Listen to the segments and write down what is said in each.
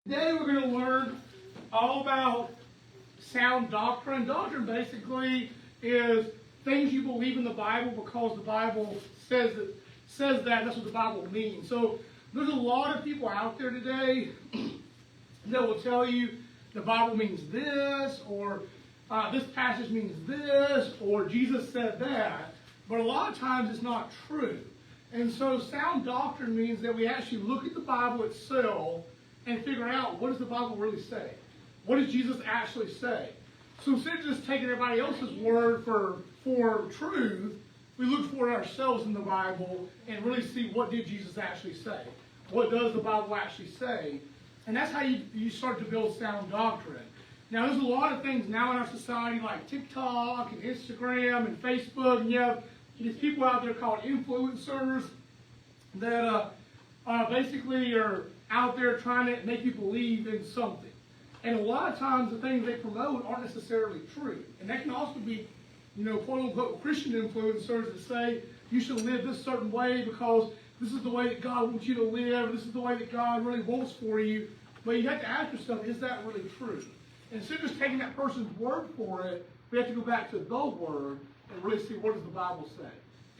Today we're going to learn all about sound doctrine. Doctrine basically is things you believe in the Bible because the Bible says that. That's what the Bible means. So there's a lot of people out there today that will tell you the Bible means this, or this passage means this, or Jesus said that. But a lot of times it's not true. And so sound doctrine means that we actually look at the Bible itself and figure out, what does the Bible really say? What does Jesus actually say? So instead of just taking everybody else's word for truth, we look for it ourselves in the Bible and really see, what did Jesus actually say? What does the Bible actually say? And that's how you start to build sound doctrine. Now, there's a lot of things now in our society like TikTok and Instagram and Facebook, and you have these people out there called influencers that basically are out there trying to make you believe in something. And a lot of times the things they promote aren't necessarily true. And that can also be, quote unquote Christian influencers that say you should live this certain way because this is the way that God wants you to live, this is the way that God really wants for you. But you have to ask yourself, is that really true? And instead of just taking that person's word for it, we have to go back to the word and really see, what does the Bible say?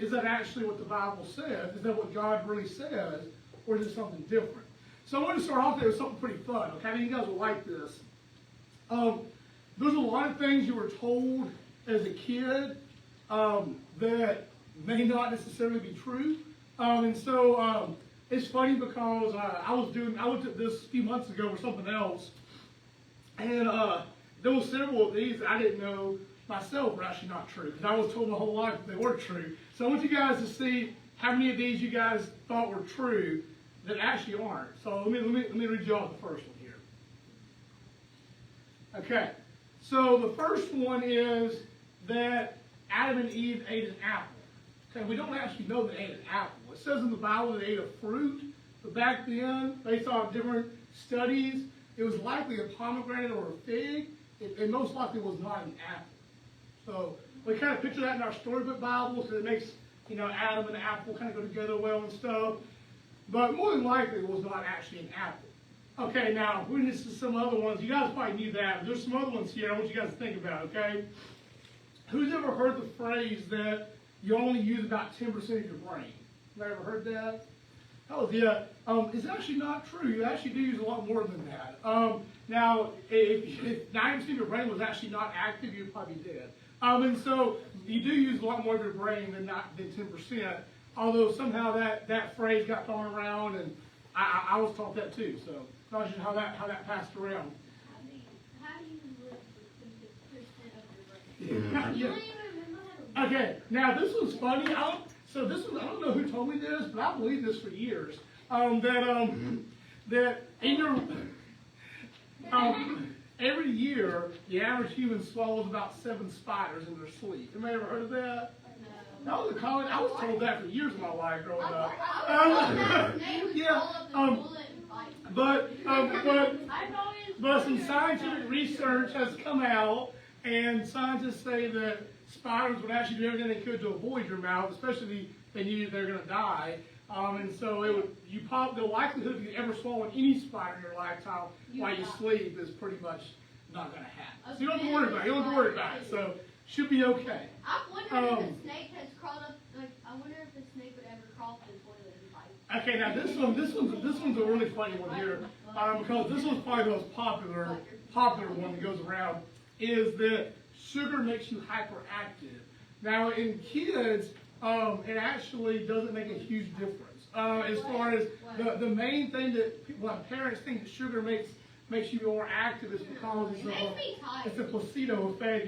Is that actually what the Bible says? Is that what God really says? Or is it something different? So I want to start off there with something pretty fun. Okay, I think you guys will like this. There's a lot of things you were told as a kid that may not necessarily be true. And so it's funny because I looked at this a few months ago or something else, and there were several of these that I didn't know myself were actually not true, because I was told my whole life that they were true. So I want you guys to see how many of these you guys thought were true that actually aren't. So let me read you off the first one here. Okay, so the first one is that Adam and Eve ate an apple. Okay, we don't actually know they ate an apple. It says in the Bible they ate a fruit, but back then, based on different studies, it was likely a pomegranate or a fig. It most likely was not an apple. So we kind of picture that in our storybook Bible, so it makes Adam and the apple kind of go together well and stuff. But more than likely, it was not actually an apple. Okay, now, we're into some other ones. You guys probably knew that, but there's some other ones here I want you guys to think about, okay? Who's ever heard the phrase that you only use about 10% of your brain? Have I ever heard that? Oh, yeah. It's actually not true. You actually do use a lot more than that. Now, if 90% of your brain was actually not active, you'd probably be dead. And so, you do use a lot more of your brain than 10%. Although somehow that phrase got thrown around, and I was taught that too. So not sure how that passed around. How do you live with 50% of your brain? Yeah. Okay, now this one's funny. I don't know who told me this, but I believe this for years. That in your every year the average human swallows about 7 spiders in their sleep. Anybody ever heard of that? That was a common. I was told that for years of my life growing up. But some scientific research has come out, and scientists say that spiders would actually do everything they could to avoid your mouth, especially if they knew they're going to die. And so the likelihood of you ever swallowing any spider in your lifetime while you sleep is pretty much not going to happen. So you don't have to worry about it. You don't have to worry about it. So should be okay. I wonder if a snake has crawled up. I wonder if a snake would ever crawl to the toilet and fight. Okay, now this one's a really funny one here, because this one's probably the most popular one that goes around, is that sugar makes you hyperactive. Now in kids, it actually doesn't make a huge difference. As far as the main thing that parents think that sugar makes you more active is because it's a placebo effect.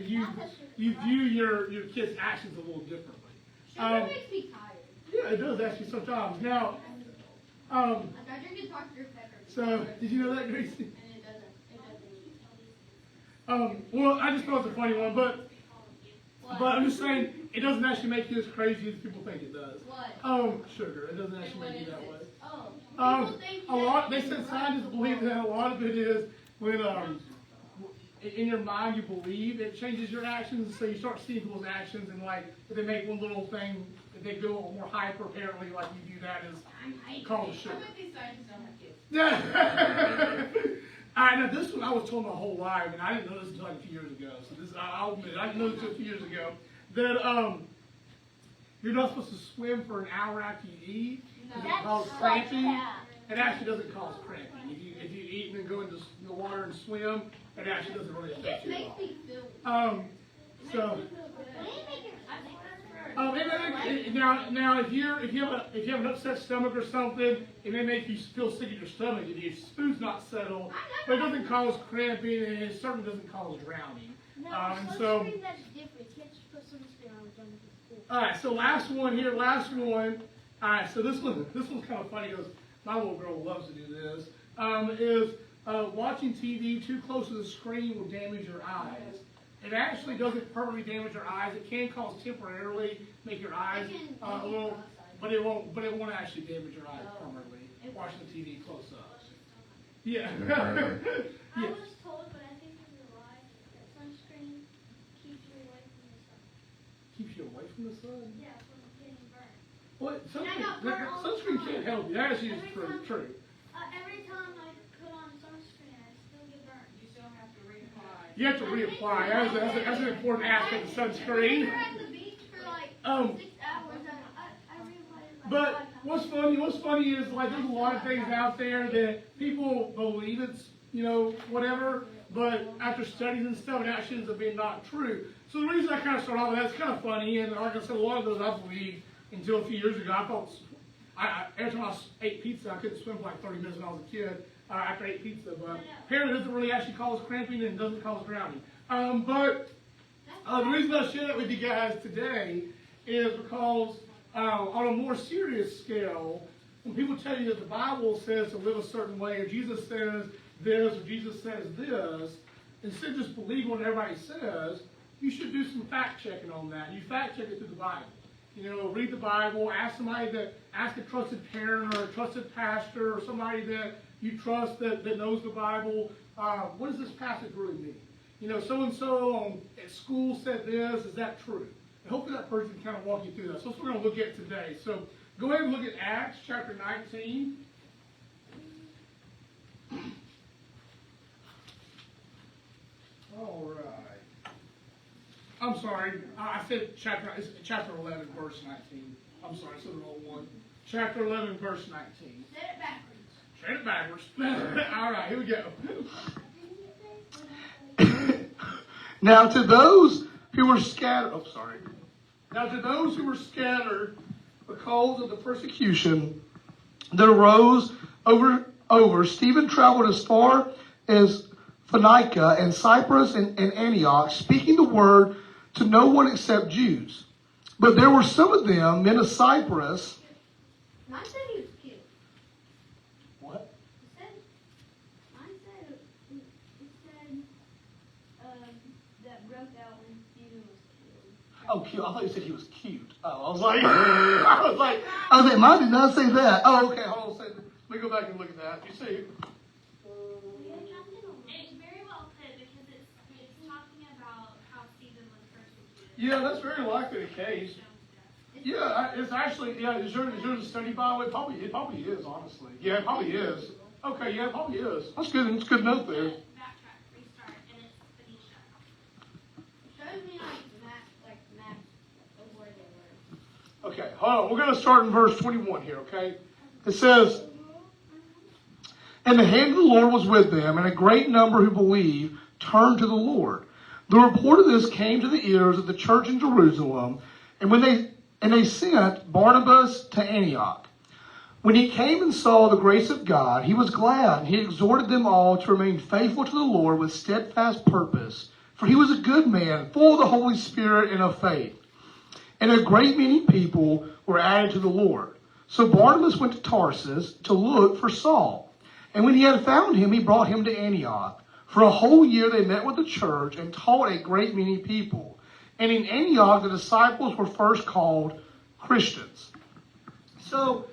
You view your kids' actions a little differently. Sugar makes me tired. Yeah, it does actually sometimes. Now, I drink a Dr. Pepper. So did you know that, Gracie? And it doesn't. Well, I just thought it was a funny one, but I'm just saying it doesn't actually make you as crazy as people think it does. What? Sugar. It doesn't actually make you that way. Oh. They said scientists believe that a lot of it is when in your mind you believe, it changes your actions, so you start seeing people's actions, and like if they make one little thing, if they go a little more hyper, apparently like you do that is called sugar. I bet these scientists don't have kids. Yeah. right, now this one I was told my whole life, and I didn't know this until like a few years ago. So this, I'll admit, I didn't know this until a few years ago. That you're not supposed to swim for an hour after you eat. Because it causes cramping. It actually doesn't cause cramping. If you eat and then go into the water and swim, it actually doesn't really affect you at all. Now if you have an upset stomach or something, it may make you feel sick in your stomach if your food's not settled, but it doesn't cause cramping and it certainly doesn't cause drowning. That's different. You have to put sunscreen on the stomach. All right, so last one. All right, so this one's kind of funny because my little girl loves to do this. Watching TV too close to the screen will damage your eyes. It actually doesn't permanently damage your eyes. It can cause temporarily make your eyes a little, but it won't actually damage your eyes permanently. Watching the TV close up. Yeah. I was told, but I think it's a lie, that sunscreen keeps you away from the sun. Keeps you away from the sun? Yeah, from getting burned. Well, sunscreen can't help you. That actually is true. Every time I put on sunscreen, I still get burned. You still have to reapply. You have to reapply. That's an important aspect of sunscreen. We were at the beach for like 6 hours, and I reapplied like 5 But times. what's funny is like there's a lot of things out there that people believe it's whatever, but after studies and stuff, it actually ends up being not true. So the reason I kind of start off with that's kind of funny, and like I said, a lot of those I believe until a few years ago. I thought every time I ate pizza, I couldn't swim for like 30 minutes when I was a kid after I ate pizza. But apparently, it doesn't really actually cause cramping and doesn't cause drowning. But the reason I share that with you guys today is because on a more serious scale, when people tell you that the Bible says to live a certain way, or Jesus says this, or Jesus says this, instead of just believing what everybody says, you should do some fact checking on that. You fact check it through the Bible. Read the Bible, ask a trusted parent or a trusted pastor or somebody that you trust that knows the Bible. What does this passage really mean? So-and-so at school said this, is that true? And hopefully that person can kind of walk you through that. So that's what we're going to look at today. So go ahead and look at Acts chapter 19. All right. I'm sorry. I said chapter 11, verse 19. I'm sorry, I said the wrong one. Chapter 11, verse 19. Say it backwards. All right, here we go. Now to those who were scattered, because of the persecution that arose over Stephen traveled as far as Phoenicia and Cyprus and Antioch, speaking the word to no one except Jews. But there were some of them, men of Cyprus. Mine said he was cute. What? Mine said that broke out when Stephen was killed. Oh, cute. I thought you said he was cute. Oh, I was like, mine did not say that. Oh, okay. Hold on a second. Let me go back and look at that. You see? It's very well put because it's talking about how Stephen was persecuted. Yeah, that's very likely the case. Yeah, it's actually, is yours a study Bible? It probably is, honestly. Yeah, it probably is. Okay, yeah, it probably is. That's good. It's a good note there. Backtrack, restart, and it's Phoenicia. Shows me like maps of where they were. Okay, hold on. We're going to start in verse 21 here, okay? It says, and the hand of the Lord was with them, and a great number who believed turned to the Lord. The report of this came to the ears of the church in Jerusalem, and they sent Barnabas to Antioch. When he came and saw the grace of God, he was glad, and he exhorted them all to remain faithful to the Lord with steadfast purpose. For he was a good man, full of the Holy Spirit and of faith. And a great many people were added to the Lord. So Barnabas went to Tarsus to look for Saul. And when he had found him, he brought him to Antioch. For a whole year they met with the church and taught a great many people. And in Antioch the disciples were first called Christians. So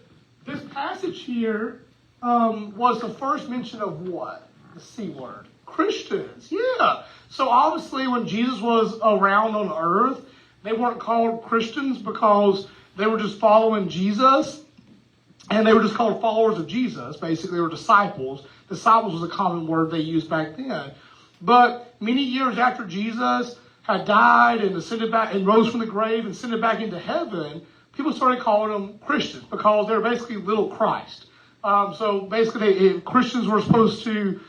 this passage here was the first mention of what? The C word. Christians. Yeah. So obviously when Jesus was around on earth, they weren't called Christians because they were just following Jesus. And they were just called followers of Jesus. Basically, they were disciples. Disciples was a common word they used back then. But many years after Jesus had died and ascended back and rose from the grave and ascended back into heaven, people started calling them Christians because they're basically little Christ. So basically, Christians were supposed to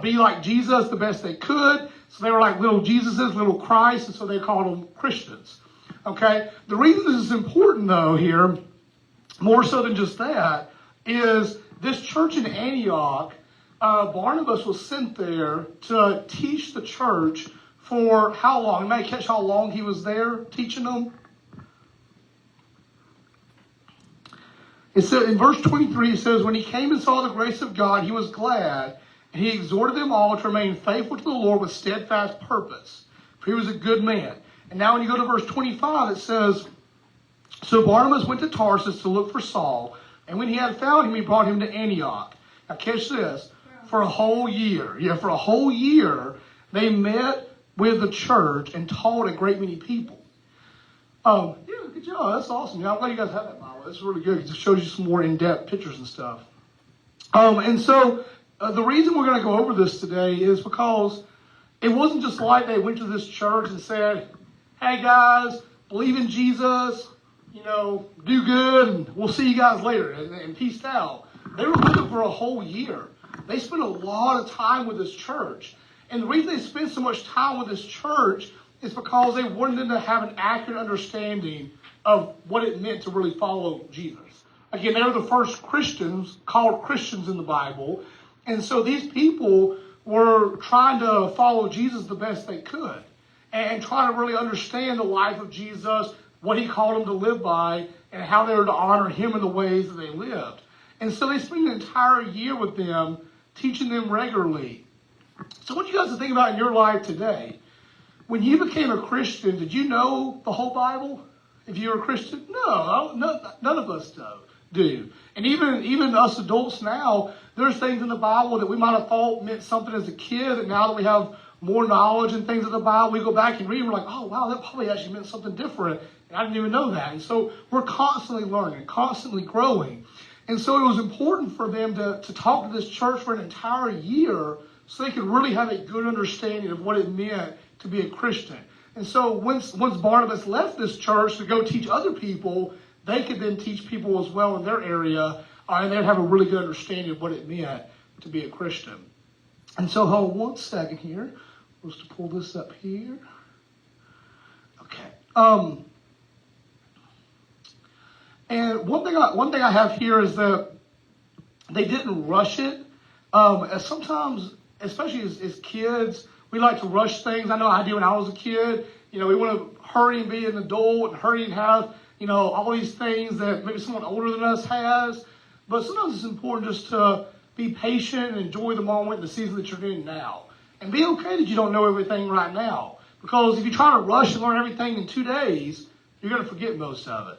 be like Jesus the best they could. So they were like little Jesuses, little Christ, and so they called them Christians. Okay? The reason this is important, though, here, more so than just that, is this church in Antioch, Barnabas was sent there to teach the church for how long? You may catch how long he was there teaching them? It said in verse 23, it says, when he came and saw the grace of God, he was glad, and he exhorted them all to remain faithful to the Lord with steadfast purpose. For he was a good man. And now when you go to verse 25, it says, so Barnabas went to Tarsus to look for Saul, and when he had found him, he brought him to Antioch. Now catch this, for a whole year. Yeah, for a whole year, they met with the church and taught a great many people. Yeah, good job. That's awesome. Yeah, I'm glad you guys have that Bible. It's really good because it shows you some more in-depth pictures and stuff. And so the reason we're going to go over this today is because it wasn't just like they went to this church and said, hey guys, believe in Jesus, do good, and we'll see you guys later, and peace out. They were with them for a whole year. They spent a lot of time with this church. And the reason they spent so much time with this church is because they wanted them to have an accurate understanding of what it meant to really follow Jesus. Again, they were the first Christians, called Christians in the Bible. And so these people were trying to follow Jesus the best they could and try to really understand the life of Jesus, what he called them to live by, and how they were to honor him in the ways that they lived. And so they spent an entire year with them, teaching them regularly. So what you guys think about in your life today? When you became a Christian, did you know the whole Bible? If you were a Christian? No, none of us do. And even us adults now, there's things in the Bible that we might have thought meant something as a kid, and now that we have more knowledge and things of the Bible, we go back and read, and we're like, oh, wow, that probably actually meant something different, and I didn't even know that. And so we're constantly learning, constantly growing. And so it was important for them to talk to this church for an entire year so they could really have a good understanding of what it meant to be a Christian. And so once Barnabas left this church to go teach other people, they could then teach people as well in their area, and they'd have a really good understanding of what it meant to be a Christian. And so hold on one second here. Let's pull this up here. Okay. And one thing I have here is that they didn't rush it. As sometimes, especially as kids, we like to rush things. I know I did when I was a kid. We want to hurry and be an adult and hurry and have, all these things that maybe someone older than us has. But sometimes it's important just to be patient and enjoy the moment and the season that you're in now. And be okay that you don't know everything right now. Because if you try to rush and learn everything in 2 days, you're going to forget most of it.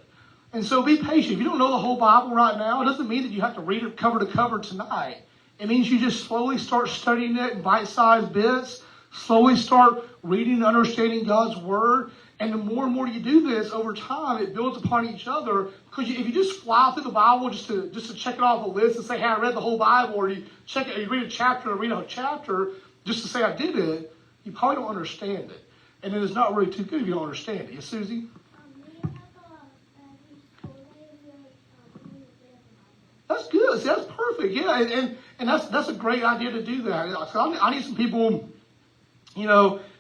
And so be patient. If you don't know the whole Bible right now, it doesn't mean that you have to read it cover to cover tonight. It means you just slowly start studying it in bite-sized bits, slowly start reading and understanding God's Word. And the more and more you do this over time, it builds upon each other. Because if you just fly through the Bible just to check it off a list and say, hey, I read the whole Bible, or you read a chapter and read a chapter just to say I did it, you probably don't understand it. And then it's not really too good if you don't understand it. Yes, Susie? That's good. See, that's perfect. Yeah, and that's a great idea to do that. So I need some people, and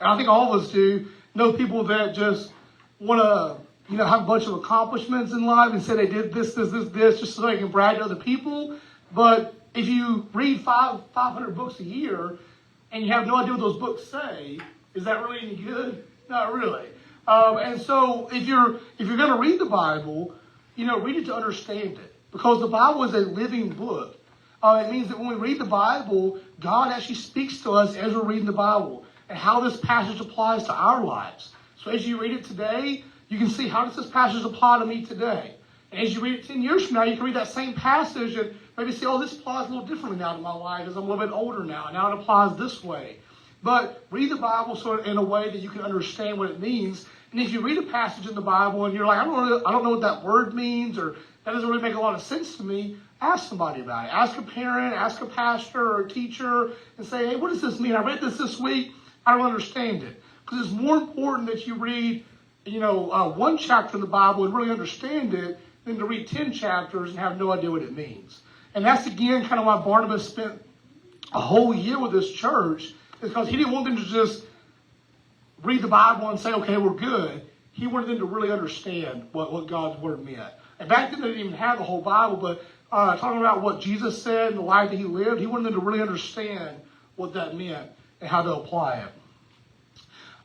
I think all of us do, know people that just want to, have a bunch of accomplishments in life and say they did this, just so they can brag to other people. But if you read 500 books a year and you have no idea what those books say, is that really any good? Not really. And so if you're going to read the Bible, read it to understand it. Because the Bible is a living book. It means that when we read the Bible, God actually speaks to us as we're reading the Bible and how this passage applies to our lives. So as you read it today, you can see, how does this passage apply to me today? And as you read it 10 years from now, you can read that same passage and maybe say, oh, this applies a little differently now to my life as I'm a little bit older now. Now it applies this way. But read the Bible sort of in a way that you can understand what it means. And if you read a passage in the Bible and you're like, I don't know what that word means, or that doesn't really make a lot of sense to me, ask somebody about it. Ask a parent, ask a pastor or a teacher, and say, hey, what does this mean? I read this week. I don't understand it. Because it's more important that you read, one chapter of the Bible and really understand it than to read 10 chapters and have no idea what it means. And that's, again, kind of why Barnabas spent a whole year with this church, is because he didn't want them to just read the Bible and say, okay, we're good. He wanted them to really understand what God's word meant. And back then they didn't even have the whole Bible, but talking about what Jesus said and the life that he lived, he wanted them to really understand what that meant and how to apply it.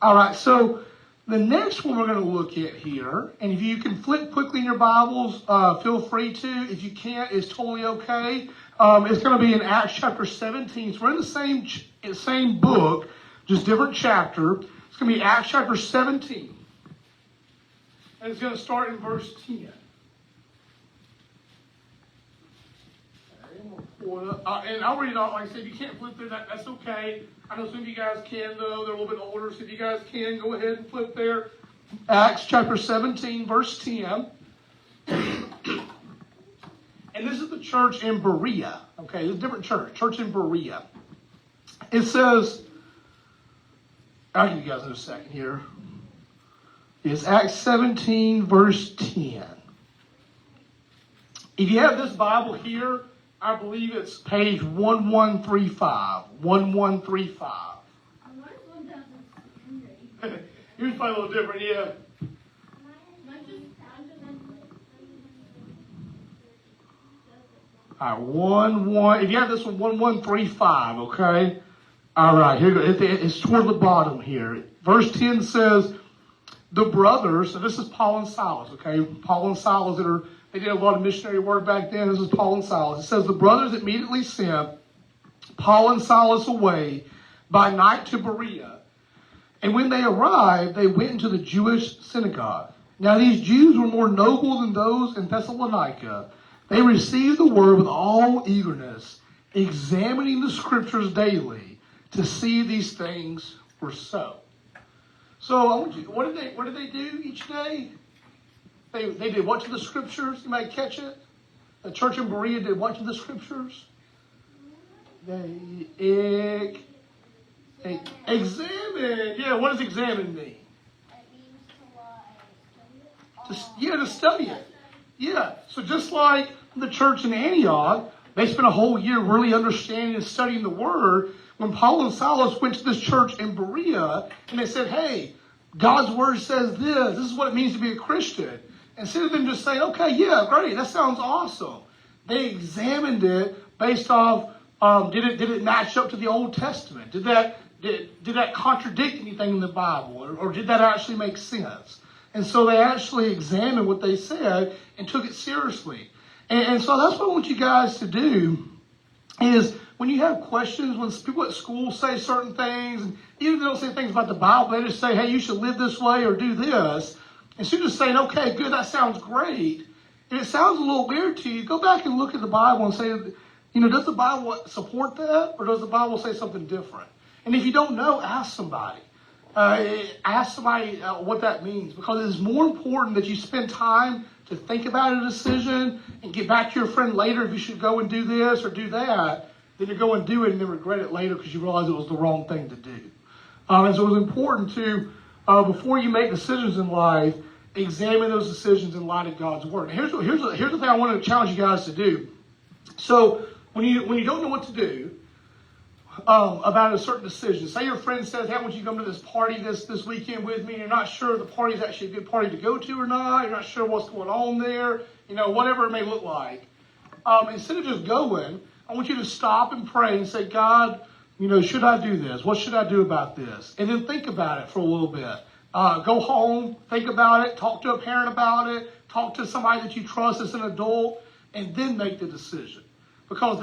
All right, so the next one we're going to look at here, and if you can flip quickly in your Bibles, feel free to. If you can't, it's totally okay. It's going to be in Acts chapter 17. So we're in the same book, just different chapter. It's going to be Acts chapter 17. And it's going to start in verse 10. And I'll read it off. Like I said, if you can't flip through that, that's okay. I know some of you guys can, though. They're a little bit older. So if you guys can, go ahead and flip there. Acts chapter 17, verse 10. And this is the church in Berea. Okay, it's a different church. Church in Berea. It says, I'll give you guys in a second here. It's Acts 17, verse 10. If you have this Bible here, I believe it's page 1135. 1135. Yours probably a little different, yeah. All right, if you have this one, 1135, okay? All right, here it's toward the bottom here. Verse 10 says, the brothers, so this is Paul and Silas, okay? Paul and Silas they did a lot of missionary work back then. This is Paul and Silas. It says, the brothers immediately sent Paul and Silas away by night to Berea. And when they arrived, they went into the Jewish synagogue. Now these Jews were more noble than those in Thessalonica. They received the word with all eagerness, examining the scriptures daily to see these things were so. So what did they do each day? They did what to the scriptures? You might catch it. The church in Berea did what to the scriptures? They examine. Yeah, what does examine mean? To study it. Yeah, so just like the church in Antioch, they spent a whole year really understanding and studying the word. When Paul and Silas went to this church in Berea, and they said, hey, God's word says this. This is what it means to be a Christian. Instead of them just saying, okay, yeah, great, that sounds awesome. They examined it based off, did it match up to the Old Testament? Did that contradict anything in the Bible? Or did that actually make sense? And so they actually examined what they said and took it seriously. And so that's what I want you guys to do is when you have questions, when people at school say certain things, and even if they don't say things about the Bible, they just say, hey, you should live this way or do this. Instead of just saying, okay, good, that sounds great. If it sounds a little weird to you, go back and look at the Bible and say, does the Bible support that? Or does the Bible say something different? And if you don't know, ask somebody. Ask somebody what that means. Because it is more important that you spend time to think about a decision and get back to your friend later if you should go and do this or do that, than to go and do it and then regret it later because you realize it was the wrong thing to do. And so it was important to, before you make decisions in life, examine those decisions in light of God's word. Here's the thing I want to challenge you guys to do. So when you don't know what to do about a certain decision, say your friend says, hey, I want you to come to this party this weekend with me, and you're not sure the party is actually a good party to go to or not, you're not sure what's going on there, whatever it may look like. Instead of just going, I want you to stop and pray and say, God, should I do this? What should I do about this? And then think about it for a little bit. Go home, think about it, talk to a parent about it, talk to somebody that you trust as an adult, and then make the decision. Because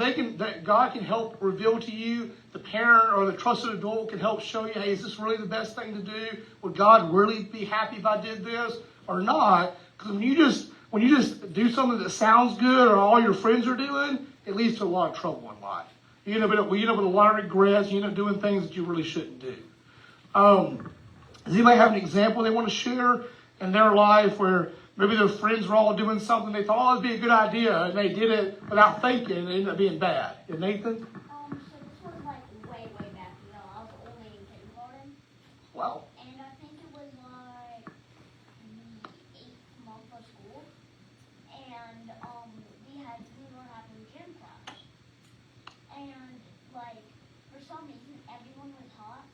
God can help reveal to you, the parent or the trusted adult can help show you, hey, is this really the best thing to do? Would God really be happy if I did this or not? Because when you just do something that sounds good or all your friends are doing, it leads to a lot of trouble in life. You end up with a lot of regrets. You end up doing things that you really shouldn't do. Does anybody have an example they want to share in their life where maybe their friends were all doing something. They thought, oh, it'd be a good idea, and they did it without thinking, and it ended up being bad. And Nathan? So this was like way, way back. I was only in kindergarten. Wow. And I think it was like the 8th month of school. And we were having gym class. And like for some reason everyone was hot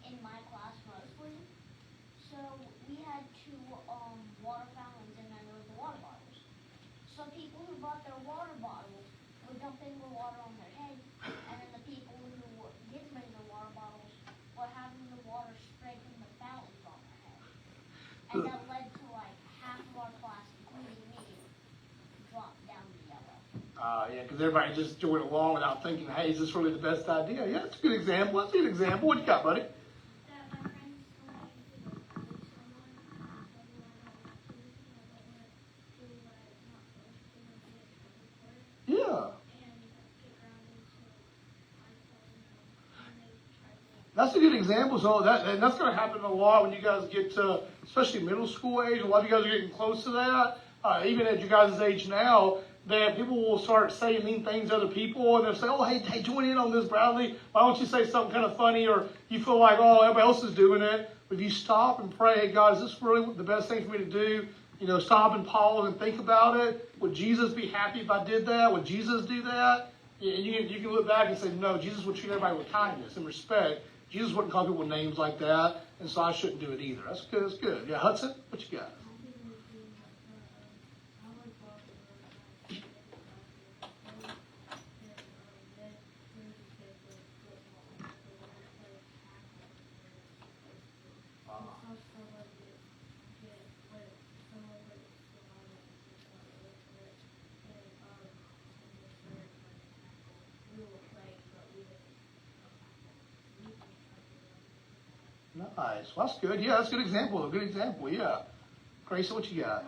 in my class mostly. So we had two water fountains and then there was the water bottles. So people who brought their water bottles were dumping the water on their head, and then the people who didn't bring their water bottles were having the water spray from the fountains on their head. And that led to like half of our class, including me, drop down to yellow. Yeah, because everybody just joined along without thinking, hey, is this really the best idea? Yeah, that's a good example. That's a good example. What you got, buddy? That my friends told me to bully someone, and everyone else to do what I was not supposed to do and get reported. Yeah. And get grounded, so I told them no, and they tried to. That's a good example. So that's going to happen a lot when you guys get to, especially middle school age. A lot of you guys are getting close to that. Even at you guys' age now, that people will start saying mean things to other people, and they'll say, oh, hey, join in on this, Bradley. Why don't you say something kind of funny, or you feel like, oh, everybody else is doing it. But if you stop and pray, hey, God, is this really the best thing for me to do? Stop and pause and think about it. Would Jesus be happy if I did that? Would Jesus do that? And you can look back and say, no, Jesus would treat everybody with kindness and respect. Jesus wouldn't call people names like that, and so I shouldn't do it either. That's good. That's good. Yeah, Hudson, what you got? Nice. Well, that's good. Yeah, that's a good example. A good example. Yeah. Grace, what you got?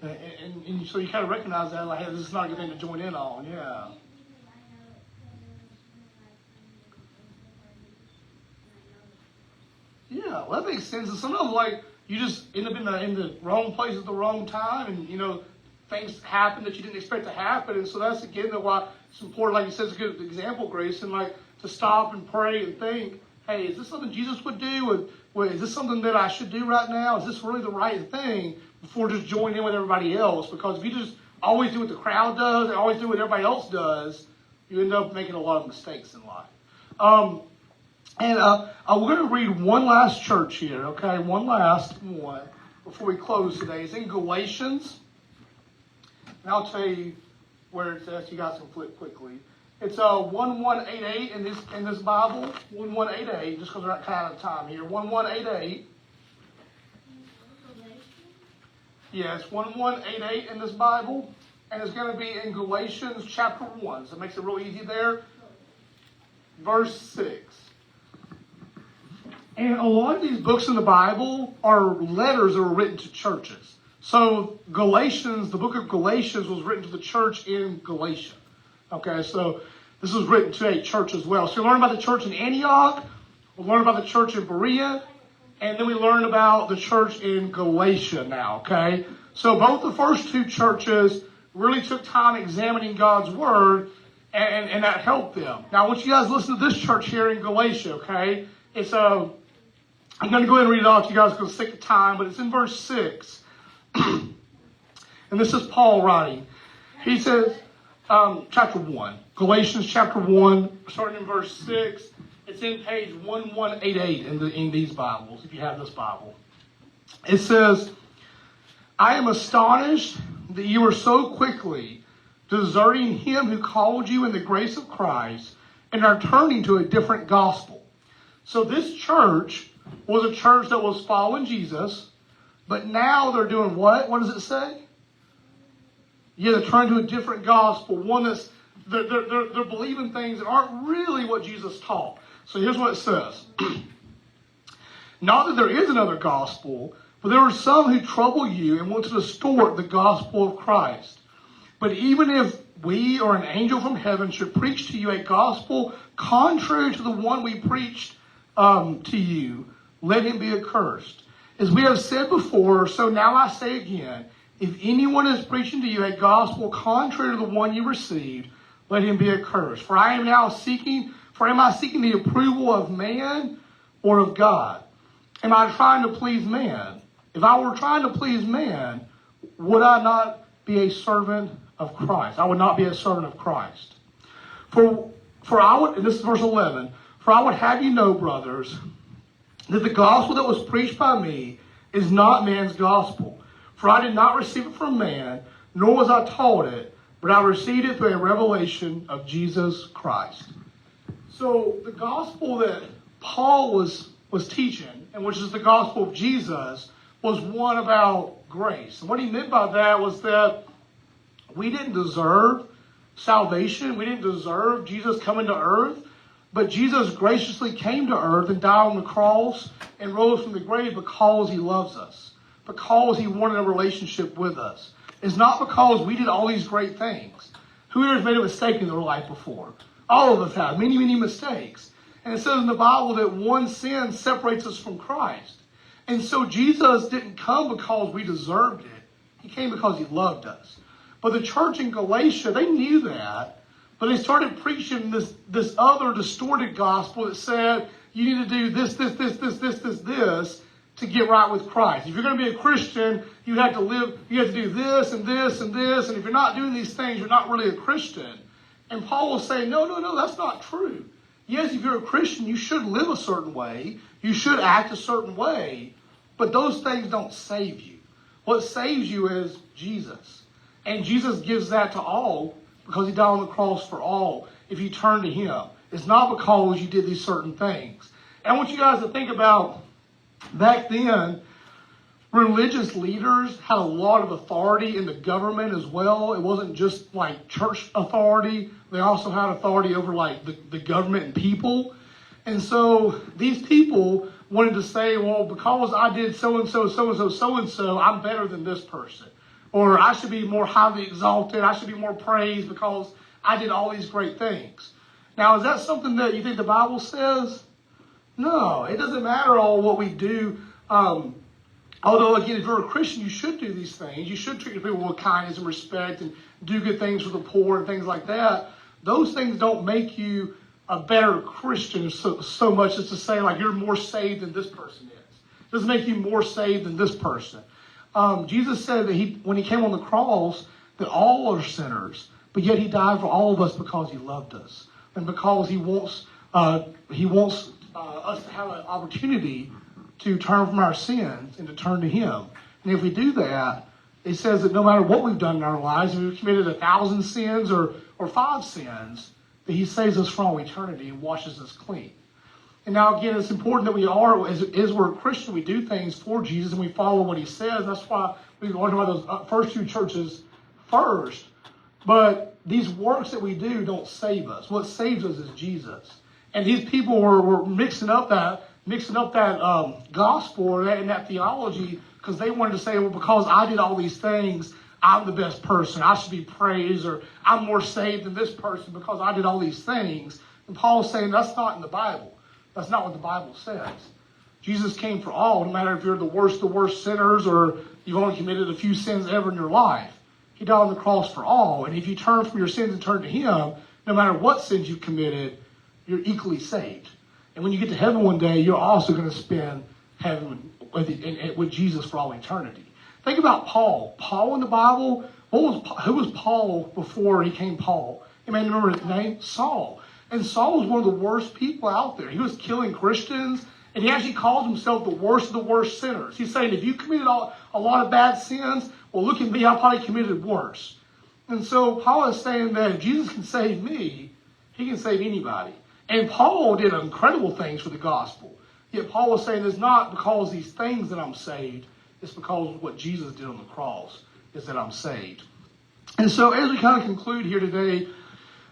And so you kind of recognize that, like, hey, this is not a good thing to join in on. Yeah. Yeah, well, that makes sense. And sometimes, like, you just end up in the wrong place at the wrong time, and, things happen that you didn't expect to happen. And so that's, again, why it's important, like you said, it's a good example, Grace, and, like, to stop and pray and think, hey, is this something Jesus would do? Is this something that I should do right now? Is this really the right thing? Before just joining in with everybody else. Because if you just always do what the crowd does and always do what everybody else does, you end up making a lot of mistakes in life. We're going to read one last church here, okay? One last one before we close today. It's in Galatians. And I'll tell you where it's at. You guys can flip quickly. It's 1188 in this Bible. 1188, just because we're not kind of time here. 1188. Yeah, it's 1188 in this Bible. And it's going to be in Galatians chapter 1. So it makes it real easy there. Verse 6. And a lot of these books in the Bible are letters that are written to churches. So Galatians, the book of Galatians was written to the church in Galatia. Okay, so this was written to a church as well. So we learn about the church in Antioch. We learn about the church in Berea. And then we learn about the church in Galatia now, okay? So both the first two churches really took time examining God's word, and that helped them. Now, I want you guys to listen to this church here in Galatia, okay? It's I'm going to go ahead and read it off to you guys because it's sake of time, but it's in verse 6. And this is Paul writing. He says, chapter 1. Galatians chapter 1, starting in verse 6. It's in page 1188 in these Bibles, if you have this Bible. It says, I am astonished that you are so quickly deserting him who called you in the grace of Christ and are turning to a different gospel. So this church was a church that was following Jesus, but now they're doing what? What does it say? Yeah, they're turning to a different gospel. One that's, they're believing things that aren't really what Jesus taught. So here's what it says. Not that there is another gospel, For there are some who trouble you and want to distort the gospel of Christ. But even if we or an angel from heaven should preach to you a gospel contrary to the one we preached to you, let him be accursed. As we have said before, so now I say again, if anyone is preaching to you a gospel contrary to the one you received, let him be accursed. For am I seeking the approval of man or of God? Am I trying to please man? If I were trying to please man, would I not be a servant of Christ? I would not be a servant of Christ. For I would, and this is verse 11, for I would have you know, brothers, that the gospel that was preached by me is not man's gospel. For I did not receive it from man, nor was I taught it, but I received it through a revelation of Jesus Christ. So the gospel that Paul was teaching, and which is the gospel of Jesus, was one about grace. And what he meant by that was that we didn't deserve salvation. We didn't deserve Jesus coming to earth. But Jesus graciously came to earth and died on the cross and rose from the grave because he loves us. Because he wanted a relationship with us. It's not because we did all these great things. Who here has made a mistake in their life before? All of us have. Many, many mistakes. And it says in the Bible that one sin separates us from Christ. And so Jesus didn't come because we deserved it. He came because he loved us. But the church in Galatia, they knew that. But they started preaching this other distorted gospel that said, you need to do this to get right with Christ. If you're going to be a Christian, you have to do this and this and this. And if you're not doing these things, you're not really a Christian. And Paul will say, no, that's not true. Yes, if you're a Christian, you should live a certain way. You should act a certain way. But those things don't save you. What saves you is Jesus. And Jesus gives that to all because he died on the cross for all if you turn to him. It's not because you did these certain things. And I want you guys to think about back then, religious leaders had a lot of authority in the government as well. It wasn't just like church authority. They also had authority over like the government and people. And so these people wanted to say, well, because I did so-and-so, so-and-so, so-and-so, I'm better than this person. Or I should be more highly exalted. I should be more praised because I did all these great things. Now, is that something that you think the Bible says? No, it doesn't matter all what we do. Although, again, if you're a Christian, you should do these things. You should treat people with kindness and respect and do good things for the poor and things like that. Those things don't make you a better Christian so much as to say, like, you're more saved than this person is. It doesn't make you more saved than this person. Jesus said that when he came on the cross, that all are sinners, but yet he died for all of us because he loved us. And because he wants us to have an opportunity to turn from our sins and to turn to him. And if we do that, it says that no matter what we've done in our lives, if we've committed 1,000 sins or 5 sins, that he saves us from all eternity and washes us clean. And now, again, it's important that as we're a Christian, we do things for Jesus and we follow what he says. That's why we learned about those first 2 churches first. But these works that we do don't save us. What saves us is Jesus. And these people were mixing up that gospel and that theology because they wanted to say, well, because I did all these things, I'm the best person. I should be praised, or I'm more saved than this person because I did all these things. And Paul's saying that's not in the Bible. That's not what the Bible says. Jesus came for all, no matter if you're the worst sinners or you've only committed a few sins ever in your life. He died on the cross for all. And if you turn from your sins and turn to him, no matter what sins you've committed, you're equally saved. And when you get to heaven one day, you're also going to spend heaven with Jesus for all eternity. Think about Paul. Paul in the Bible, who was Paul before he became Paul? You may remember his name? Saul. And Saul was one of the worst people out there. He was killing Christians, and he actually called himself the worst of the worst sinners. He's saying, if you committed a lot of bad sins, well, look at me, I probably committed worse. And so Paul is saying that if Jesus can save me, he can save anybody. And Paul did incredible things for the gospel. Yet Paul was saying it's not because of these things that I'm saved. It's because of what Jesus did on the cross is that I'm saved. And so as we kind of conclude here today,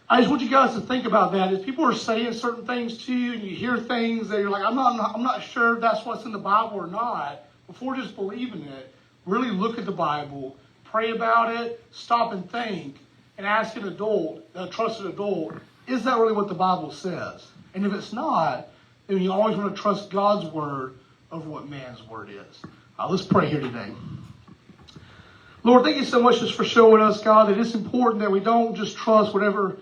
I just want you guys to think about that. If people are saying certain things to you and you hear things that you're like, I'm not sure if that's what's in the Bible or not, before just believing it, really look at the Bible, pray about it, stop and think, and ask an adult, a trusted adult, is that really what the Bible says? And if it's not, then you always want to trust God's word over what man's word is. Let's pray here today. Lord, thank you so much just for showing us, God, that it's important that we don't just trust whatever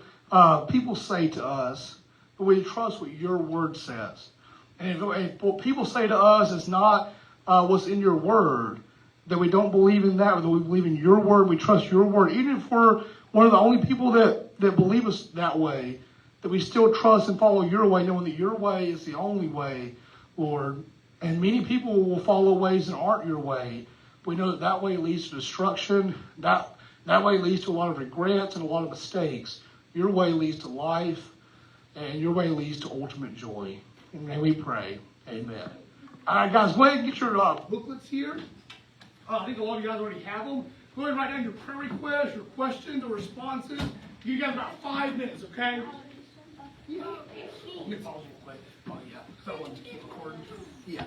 people say to us, but we trust what your word says. And if what people say to us is not what's in your word, that we don't believe in that, that we believe in your word, we trust your word. Even if we're one of the only people that believe us that way, that we still trust and follow your way, knowing that your way is the only way, Lord. And many people will follow ways that aren't your way. We know that that way leads to destruction. That way leads to a lot of regrets and a lot of mistakes. Your way leads to life, and your way leads to ultimate joy. And may we pray. Amen. All right, guys, go ahead and get your booklets here. I think a lot of you guys already have them. Go ahead and write down your prayer requests, your questions, or responses. Give you guys about 5 minutes, okay? Yeah. Let me pause real quick. Oh, yeah. So I want to keep recording. Yeah.